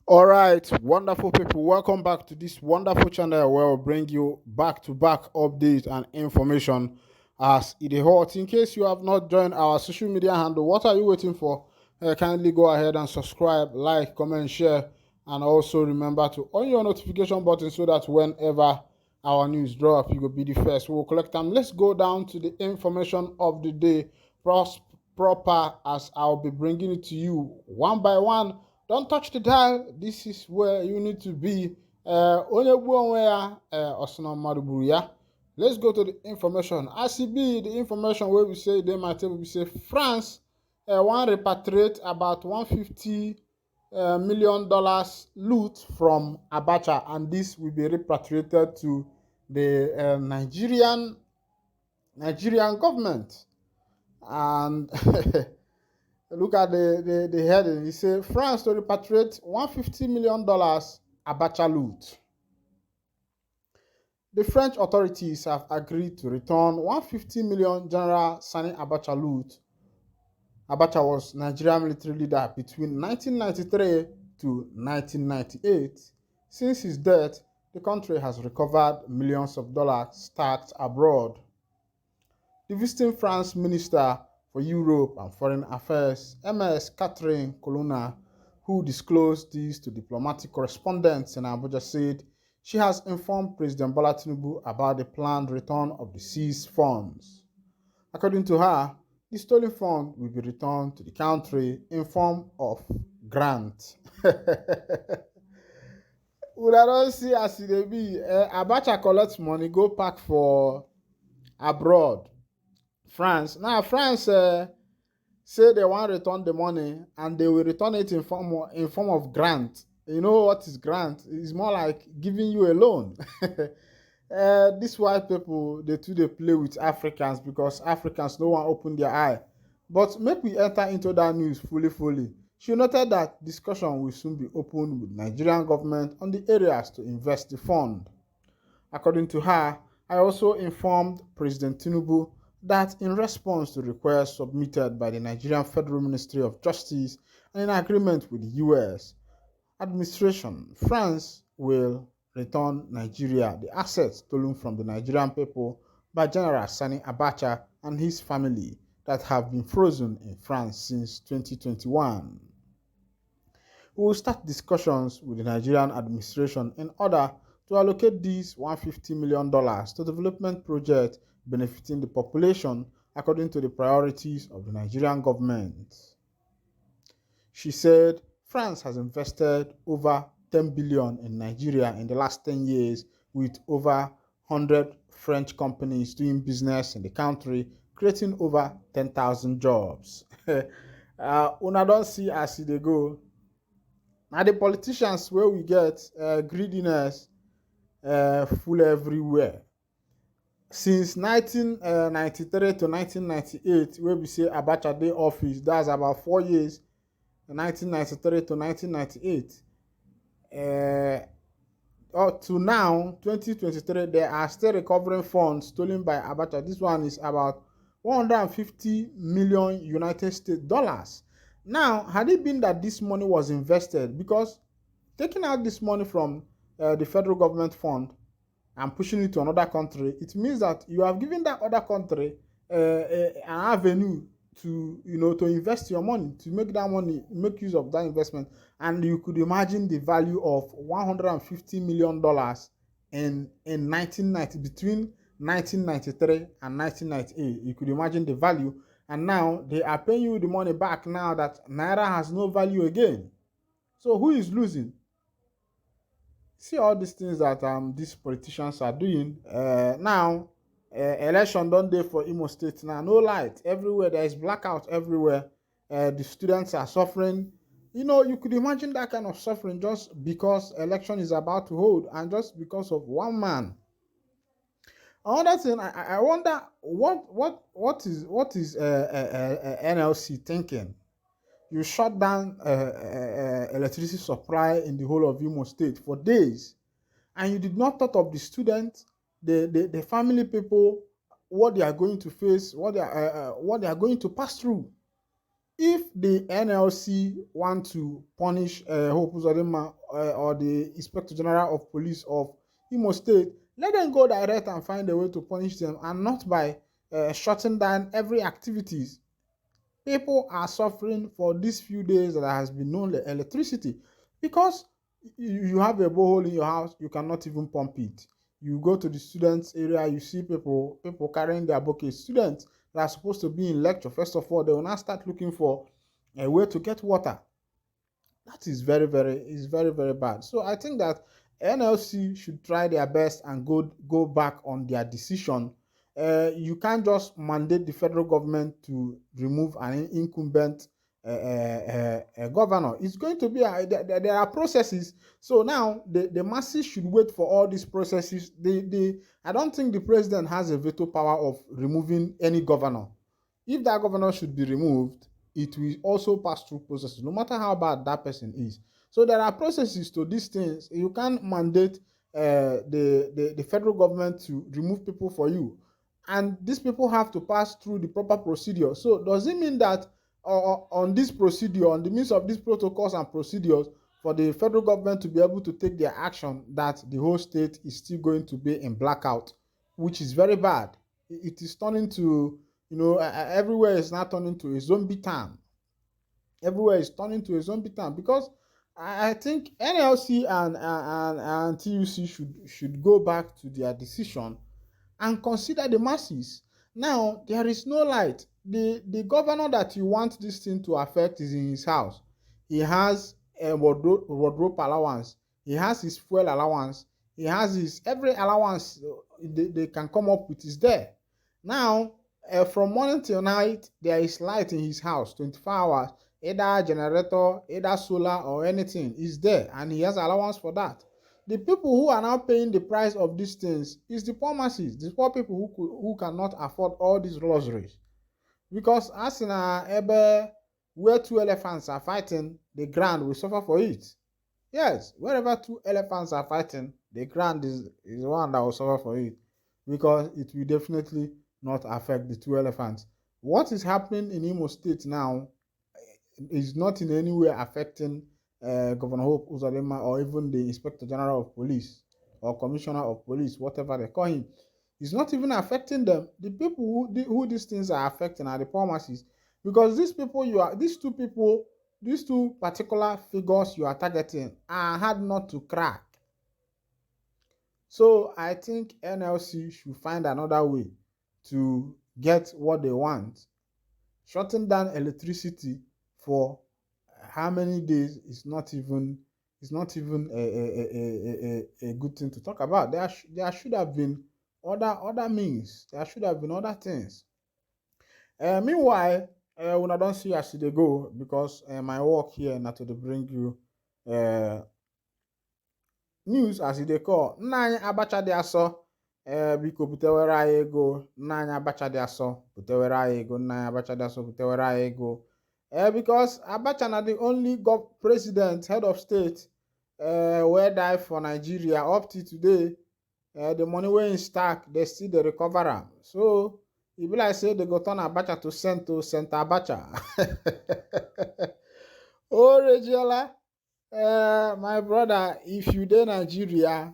All right, wonderful people, welcome back to this wonderful channel where we'll bring you back-to-back updates and information as it is hot. In case you have not joined our social media handle, what are you waiting for? Kindly go ahead and subscribe, like, comment, share, and also remember to on your notification button so that whenever our news drop, you will be the first. We'll collect them. Let's go down to the information of the day proper as I'll be bringing it to you one by one. Don't touch the dial. This is where you need to be. Let's go to the information. As it be, the information where we say they might table, we say France want repatriate about $150 million loot from Abacha, and this will be repatriated to the Nigerian government. And look at the heading. It says France to repatriate $150 million Abacha loot. The French authorities have agreed to return 150 million General Sani Abacha loot. Abacha was Nigerian military leader between 1993 to 1998. Since his death, the country has recovered millions of dollars stacked abroad. The visiting France Minister for Europe and Foreign Affairs, Ms. Catherine Colonna, who disclosed this to diplomatic correspondents in Abuja, said she has informed President Bola Tinubu about the planned return of the seized funds. According to her, the stolen fund will be returned to the country in form of grant. Una don see as e dey be. Abacha collect money go pack for abroad. France. Now, France say they want to return the money and they will return it in form of grant. You know what is grant? It's more like giving you a loan. These white people, they play with Africans because Africans no one open their eye. But make we enter into that news fully. She noted that discussion will soon be opened with Nigerian government on the areas to invest the fund. According to her, I also informed President Tinubu that in response to requests submitted by the Nigerian Federal Ministry of Justice and in agreement with the US administration, France will return Nigeria the assets stolen from the Nigerian people by General Sani Abacha and his family that have been frozen in France since 2021. We will start discussions with the Nigerian administration in order to allocate these $150 million to development projects benefiting the population according to the priorities of the Nigerian government. She said France has invested over 10 billion in Nigeria in the last 10 years with over 100 French companies doing business in the country, creating over 10,000 jobs. Una don't see as they go. Now the politicians where we get greediness full everywhere. Since 1993 to 1998, where we say Abacha Day office, that's about 4 years, 1993 to 1998. Up to now, 2023, they are still recovering funds stolen by Abacha. This one is about 150 million United States dollars. Now, had it been that this money was invested, because taking out this money from the federal government fund and pushing it to another country, it means that you have given that other country an avenue to invest your money, to make that money, make use of that investment. And you could imagine the value of $150 million in 1990, between 1993 and 1998. You could imagine the value. And now they are paying you the money back now that Naira has no value again. So who is losing? See all these things that these politicians are doing. Now, election don't dey for Imo State now. No light everywhere. There is blackout everywhere. The students are suffering. You could imagine that kind of suffering just because election is about to hold and just because of one man. Another thing, I wonder what is NLC thinking? You shut down electricity supply in the whole of Imo State for days, and you did not thought of the students, the family people, what they are going to face, what they are going to pass through. if the NLC want to punish Hope Uzodinma or the Inspector General of Police of Imo State, let them go direct and find a way to punish them, and not by shutting down every activities. People are suffering for these few days that there has been no electricity because you have a borehole in your house, you cannot even pump it. You go to the students area, you see people carrying their buckets. Students that are supposed to be in lecture, first of all, they will now start looking for a way to get water. That is very, very bad. So I think that NLC should try their best and go back on their decision. You can't just mandate the federal government to remove an incumbent governor. It's going to be there are processes. So now the masses should wait for all these processes. I don't think the president has a veto power of removing any governor. If that governor should be removed, it will also pass through processes, no matter how bad that person is. So there are processes to these things. You can't mandate the federal government to remove people for you. And these people have to pass through the proper procedure. So does it mean that on this procedure, on the means of these protocols and procedures, for the federal government to be able to take their action, that the whole state is still going to be in blackout, which is very bad. It is turning to, everywhere is now turning to a zombie town. Everywhere is turning to a zombie town because I think NLC and TUC should go back to their decision and consider the masses. Now, there is no light. The governor that you want this thing to affect is in his house. He has a wardrobe allowance. He has his fuel allowance. He has his every allowance they can come up with is there. Now, from morning till night, there is light in his house 24 hours. Either generator, either solar or anything is there, and he has allowance for that. The people who are now paying the price of these things is the poor masses, the poor people who cannot afford all these luxuries. Because as in Ebe, where two elephants are fighting, the ground will suffer for it. Yes, wherever two elephants are fighting, the ground is the one that will suffer for it, because it will definitely not affect the two elephants. What is happening in Imo State now is not in any way affecting Governor Hope Uzodinma or even the Inspector General of Police or Commissioner of Police, whatever they call him. It's not even affecting them. The people who these things are affecting are the poor masses, because these two particular figures you are targeting are hard not to crack. So I think NLC should find another way to get what they want. Shutting down electricity for how many days is not even a good thing to talk about. There should have been other means. There should have been other things. Meanwhile, when I don't see as they go, because my work here now to bring you news as they call. Nna Abacha dị asọ biko butewere anyị ego. Nna Abacha dị asọ butewere anyị ego. Nna Abacha dị asọ butewere anyị ego. Because Abacha na the only president, head of state, where die for Nigeria up to today. The money wey in stack, they still dey recover am. So e be like say they go turn Abacha to Center Abacha. Oh, Regiola, my brother, if you dey Nigeria,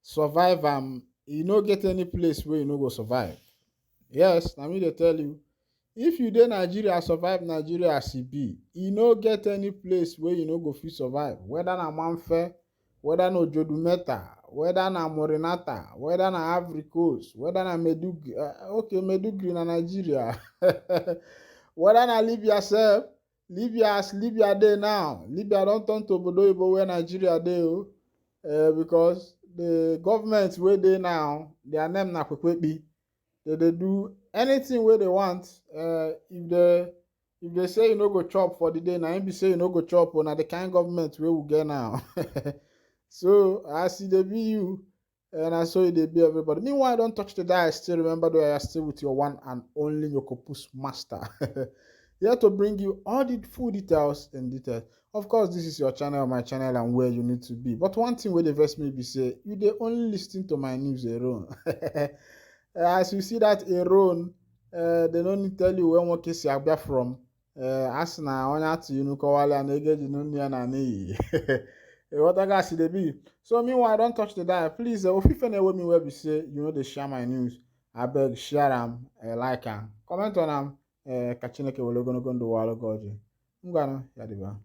survive am. You no get any place where you no go survive. Yes, na me dey tell you. If you dey Nigeria, survive Nigeria as e be. You no get any place where you no go fit survive. Whether na Manfe, whether na Ojodumeta, whether na Morinata, whether na Ivory Coast, whether na Medugri. Okay, Medugri na Nigeria. Whether na Libya sef. Libya as Libya dey now. Libya don turn to obodo oyibo where Nigeria dey o. Because the government wey dey now, their name na Kwekwebi. They do anything where they want. If they say you no go chop for the day, na be say you no go chop, na the kind government wey we get now. So as e dey be you, and I saw it dey be everybody. Meanwhile, don't touch the dial. Still remember that I are still with your one and only Yokopus master. Here to bring you all the full details and details. Of course, this is your channel, my channel, and where you need to be. But one thing where the verse may be say, you dey only listen to my news alone. As you see that Aaron, they don't tell you where one case you are from. asị na onye atụ inu kọwalịa na ego eji nnu ya na n'iyi. What I got to be. So meanwhile, don't touch the dial. Please, if you know me where we say you know they share my news. I beg share them, like them, comment on them. Kachineke will go do walo goji. Ngano yadiba.